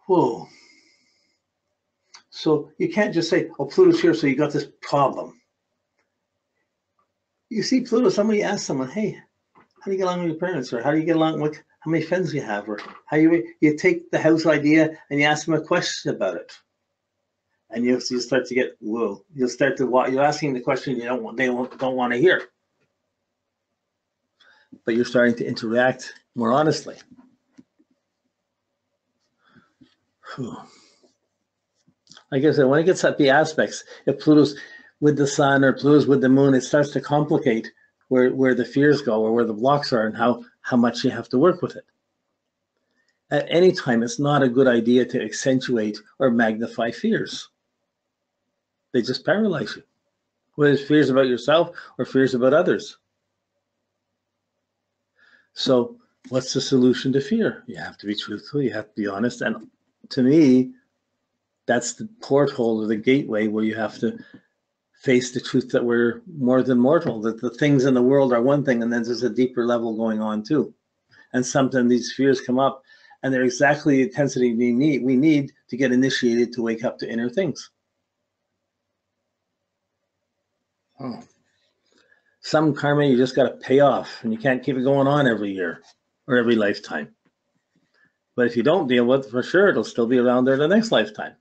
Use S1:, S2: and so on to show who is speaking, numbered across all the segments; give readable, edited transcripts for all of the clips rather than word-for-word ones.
S1: Whoa. So you can't just say, oh, Pluto's here, so you got this problem. You see Pluto, somebody asks someone, hey, how do you get along with your parents? Or how do you get along with how many friends you have? Or how you take the house idea and you ask them a question about it. And you start to get, whoa, you'll start to, you're asking the question they don't want to hear. But you're starting to interact more honestly. Whew. Like I said, when it gets at the aspects, if Pluto's with the sun or Pluto's with the moon, it starts to complicate where the fears go or where the blocks are and how much you have to work with it. At any time, it's not a good idea to accentuate or magnify fears. They just paralyze you, whether it's fears about yourself or fears about others. So what's the solution to fear? You have to be truthful, you have to be honest. And to me, that's the porthole or the gateway where you have to face the truth that we're more than mortal, that the things in the world are one thing, and then there's a deeper level going on too. And sometimes these fears come up, and they're exactly the intensity we need to get initiated to wake up to inner things. Oh. Some karma you just got to pay off, and you can't keep it going on every year or every lifetime. But if you don't deal with it, for sure, it'll still be around there the next lifetime.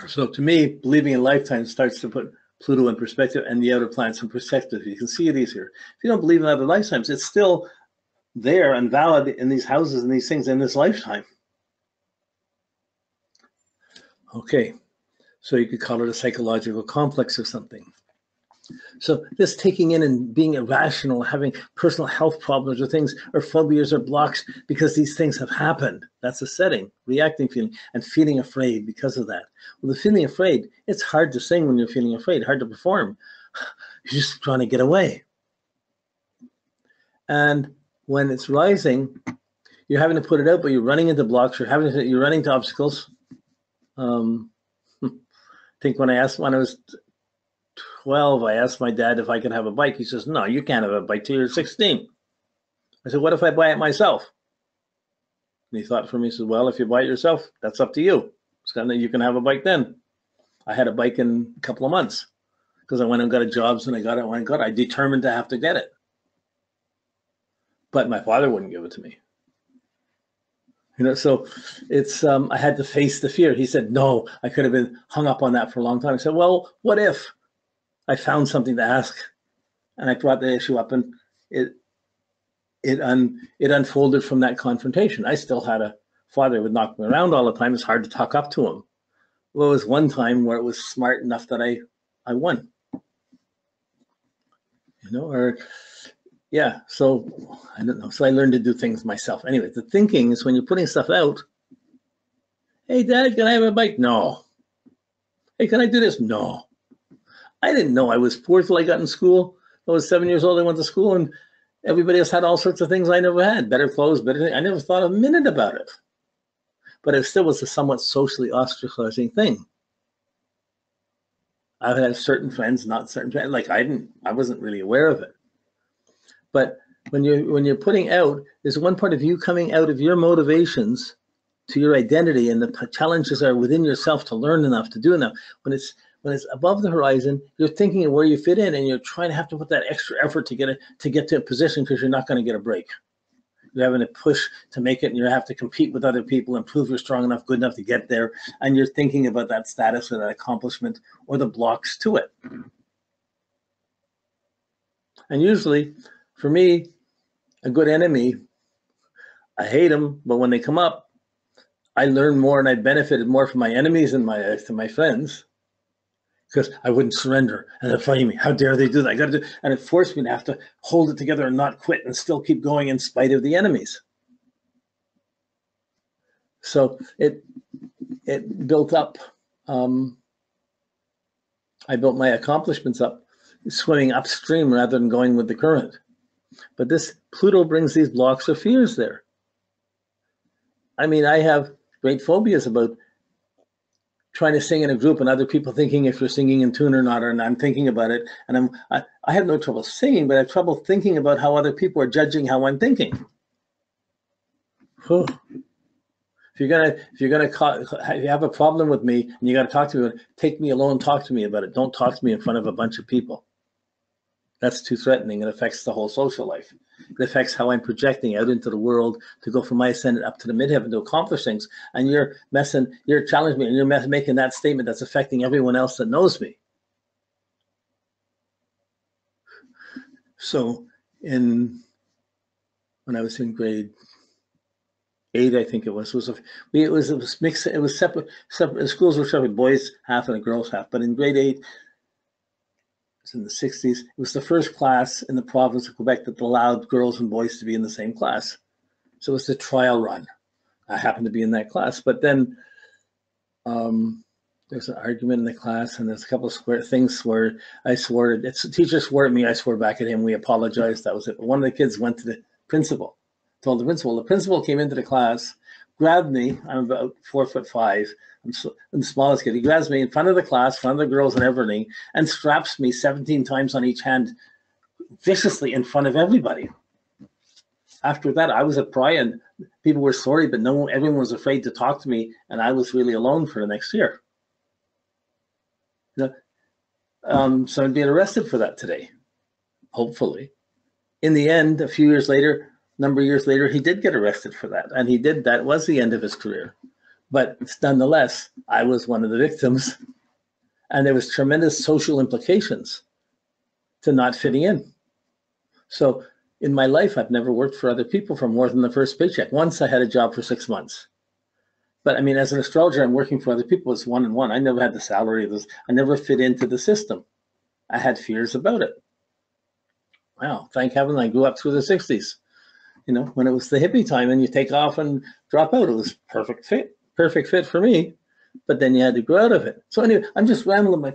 S1: So to me, believing in lifetime starts to put Pluto in perspective and the outer planets in perspective. You can see these here. If you don't believe in other lifetimes, it's still there and valid in these houses and these things in this lifetime. Okay, so you could call it a psychological complex or something. So this taking in and being irrational, having personal health problems or things, or phobias or blocks because these things have happened. That's a setting, reacting feeling, and feeling afraid because of that. Well, the feeling afraid, it's hard to sing when you're feeling afraid, hard to perform. You're just trying to get away. And when it's rising, you're having to put it out, but you're running into blocks, you're running into obstacles. I think when I was 12, I asked my dad if I could have a bike. He says, no, you can't have a bike till you're 16. I said, what if I buy it myself? And he thought for me, he said, well, if you buy it yourself, that's up to you. It's kind of, you can have a bike then. I had a bike in a couple of months because I went and got a job, and I got it when I got it. I determined to have to get it. But my father wouldn't give it to me. You know, so it's, I had to face the fear. He said, no, I could have been hung up on that for a long time. I said, well, what if I found something to ask and I brought the issue up and it unfolded from that confrontation. I still had a father who would knock me around all the time. It's hard to talk up to him. Well, it was one time where it was smart enough that I won. You know, or yeah, so I don't know. So I learned to do things myself. Anyway, the thinking is when you're putting stuff out, hey, Dad, can I have a bike? No. Hey, can I do this? No. I didn't know I was poor till I got in school. I was 7 years old. I went to school, and everybody else had all sorts of things I never had. Better clothes, better. I never thought a minute about it. But it still was a somewhat socially ostracizing thing. I had certain friends, not certain friends. Like I wasn't really aware of it. But when you're putting out, there's one part of you coming out of your motivations to your identity, and the challenges are within yourself to learn enough, to do enough. When it's above the horizon, you're thinking of where you fit in, and you're trying to have to put that extra effort to get to a position because you're not going to get a break. You're having to push to make it, and you have to compete with other people and prove you're strong enough, good enough to get there. And you're thinking about that status or that accomplishment or the blocks to it. And usually, for me, a good enemy, I hate them, but when they come up, I learn more and I benefited more from my enemies and my friends because I wouldn't surrender. And they're fighting me. How dare they do that? I got to do, and it forced me to have to hold it together and not quit and still keep going in spite of the enemies. So it built up. I built my accomplishments up swimming upstream rather than going with the current. But this Pluto brings these blocks of fears there. I mean, I have great phobias about trying to sing in a group and other people thinking if you're singing in tune or not, and I'm thinking about it. And I have no trouble singing, but I have trouble thinking about how other people are judging how I'm thinking. Whew. If you have a problem with me and you got to talk to me, take me alone, talk to me about it. Don't talk to me in front of a bunch of people. That's too threatening. It affects the whole social life. It affects how I'm projecting out into the world to go from my ascendant up to the midheaven to accomplish things. And you're challenging me, and you're making that statement that's affecting everyone else that knows me. So when I was in grade 8, I think it was mixed. It was separate. The schools were separate, boys half and the girls half. But in grade 8, it was in the 60s. It was the first class in the province of Quebec that allowed girls and boys to be in the same class. So it was the trial run. I happened to be in that class, but then there's an argument in the class, and there's a couple of things where I swore. The teacher swore at me. I swore back at him. We apologized. That was it. But one of the kids went to the principal. Told the principal. The principal came into the class, grabbed me. I'm about 4'5". I'm the smallest kid. He grabs me in front of the class, in front of the girls and everything, and straps me 17 times on each hand, viciously in front of everybody. After that, I was at Pry, and people were sorry, but everyone was afraid to talk to me, and I was really alone for the next year. So I'm being arrested for that today, hopefully. In the end, a number of years later, he did get arrested for that. And that was the end of his career. But nonetheless, I was one of the victims. And there was tremendous social implications to not fitting in. So in my life, I've never worked for other people for more than the first paycheck. Once I had a job for 6 months. But I mean, as an astrologer, I'm working for other people. It's one-on-one. I never had the salary of this. I never fit into the system. I had fears about it. Wow, thank heaven I grew up through the 60s. When it was the hippie time and you take off and drop out, it was perfect fit for me. But then you had to grow out of it. So anyway, I'm just rambling.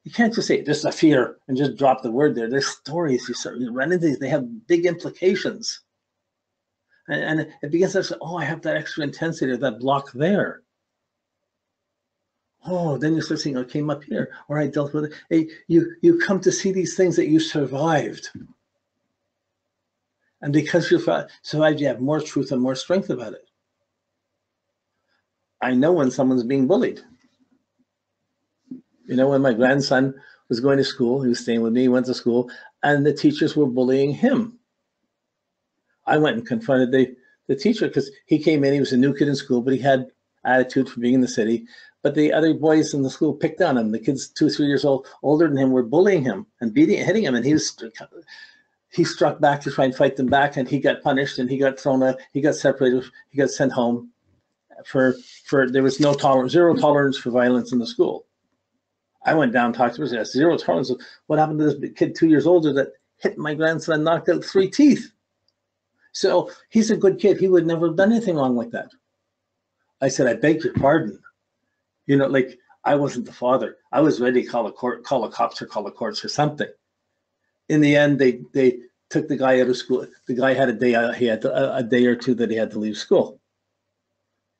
S1: You can't just say just a fear and just drop the word there. There's stories you run into these. They have big implications. And it begins to say, oh, I have that extra intensity or that block there. Oh, then you start saying, I came up here, or I dealt with it. Hey, you come to see these things that you survived. And because you survived, you have more truth and more strength about it. I know when someone's being bullied. When my grandson was going to school, he was staying with me, he went to school, and the teachers were bullying him. I went and confronted the teacher because he came in, he was a new kid in school, but he had attitude for being in the city. But the other boys in the school picked on him. The kids 2 or 3 years older than him were bullying him and hitting him, and he struck back to try and fight them back, and he got punished, and he got thrown out, he got separated, he got sent home for there was zero tolerance for violence in the school. I went down, talked to him, and said, zero tolerance. What happened to this kid 2 years older that hit my grandson and knocked out 3 teeth? So he's a good kid. He would never have done anything wrong like that. I said, I beg your pardon. I wasn't the father. I was ready to call the cops or call the courts or something. In the end, they took the guy out of school. The guy had a day out. He had a day or two that he had to leave school.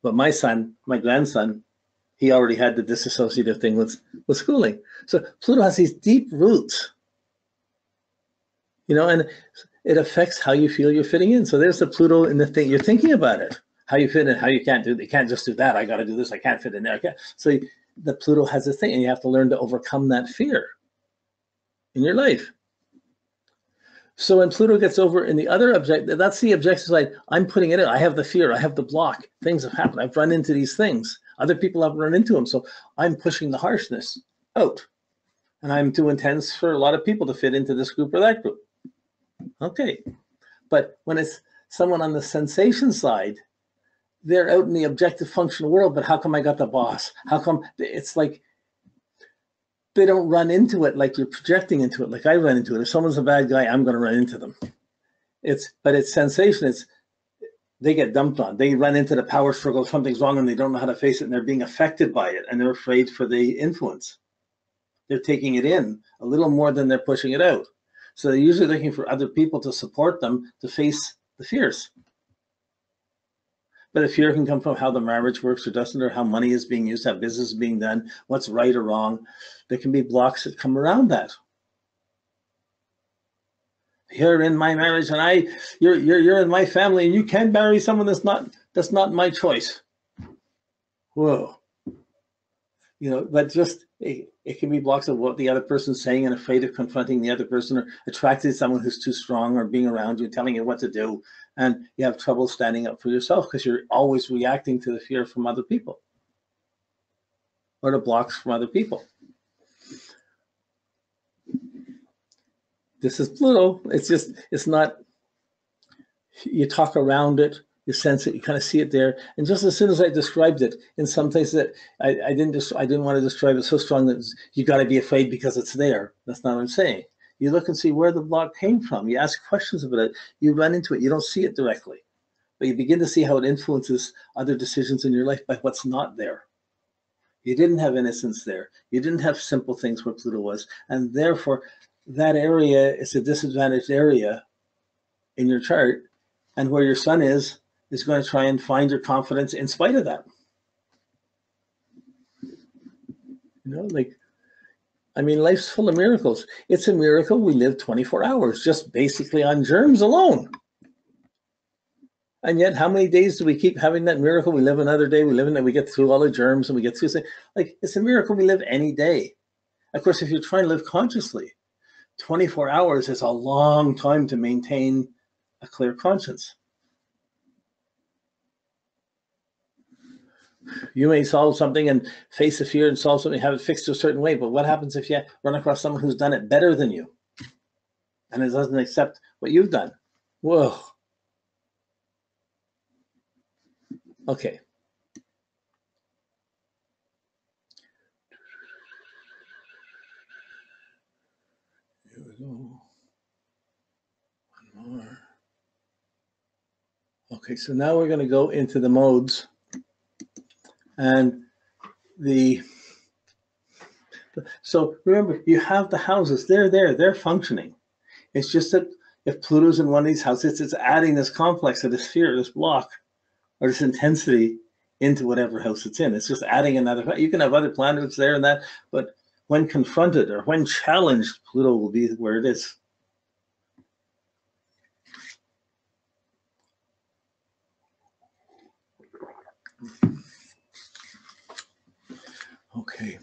S1: But my grandson, he already had the disassociative thing with schooling. So Pluto has these deep roots, and it affects how you feel you're fitting in. So there's the Pluto in the thing. You're thinking about it, how you fit in, how you can't do it. You can't just do that. I got to do this. I can't fit in there. So the Pluto has a thing, and you have to learn to overcome that fear in your life. So when Pluto gets over in the other object, that's the objective side. I'm putting it in. I have the fear. I have the block. Things have happened. I've run into these things. Other people have run into them. So I'm pushing the harshness out. And I'm too intense for a lot of people to fit into this group or that group. Okay. But when it's someone on the sensation side, they're out in the objective functional world, but how come I got the boss? How come it's like they don't run into it like you're projecting into it, like I run into it. If someone's a bad guy, I'm going to run into them. But it's sensation. They get dumped on. They run into the power struggle. Something's wrong and they don't know how to face it, and they're being affected by it, and they're afraid for the influence. They're taking it in a little more than they're pushing it out. So they're usually looking for other people to support them to face the fears. But a fear can come from how the marriage works or doesn't, or how money is being used, how business is being done, what's right or wrong. There can be blocks that come around that. You're in my marriage, and you're in my family, and you can't marry someone that's not my choice. Whoa. But just it can be blocks of what the other person's saying and afraid of confronting the other person, or attracted to someone who's too strong or being around you, telling you what to do. And you have trouble standing up for yourself because you're always reacting to the fear from other people or the blocks from other people. This is Pluto. It's not, you talk around it, you sense it, you kind of see it there. And just as soon as I described it, in some places that I didn't want to describe it so strong that you got to be afraid because it's there. That's not what I'm saying. You look and see where the block came from. You ask questions about it. You run into it. You don't see it directly, but you begin to see how it influences other decisions in your life by what's not there. You didn't have innocence there. You didn't have simple things where Pluto was. And therefore, that area is a disadvantaged area in your chart. And where your sun is going to try and find your confidence in spite of that. Life's full of miracles. It's a miracle we live 24 hours just basically on germs alone. And yet, how many days do we keep having that miracle? We live another day, we get through all the germs, and we get through things. It's a miracle we live any day. Of course, if you're trying to live consciously, 24 hours is a long time to maintain a clear conscience. You may solve something and face a fear and solve something, have it fixed a certain way, but what happens if you run across someone who's done it better than you and it doesn't accept what you've done? Whoa. Okay. Here we go. One more. Okay, so now we're going to go into the modes. And so remember, you have the houses, they're functioning. It's just that if Pluto's in one of these houses, it's adding this complex or this fear, this block, or this intensity into whatever house it's in. It's just adding another. You can have other planets there and that, but when confronted or when challenged, Pluto will be where it is. Okay.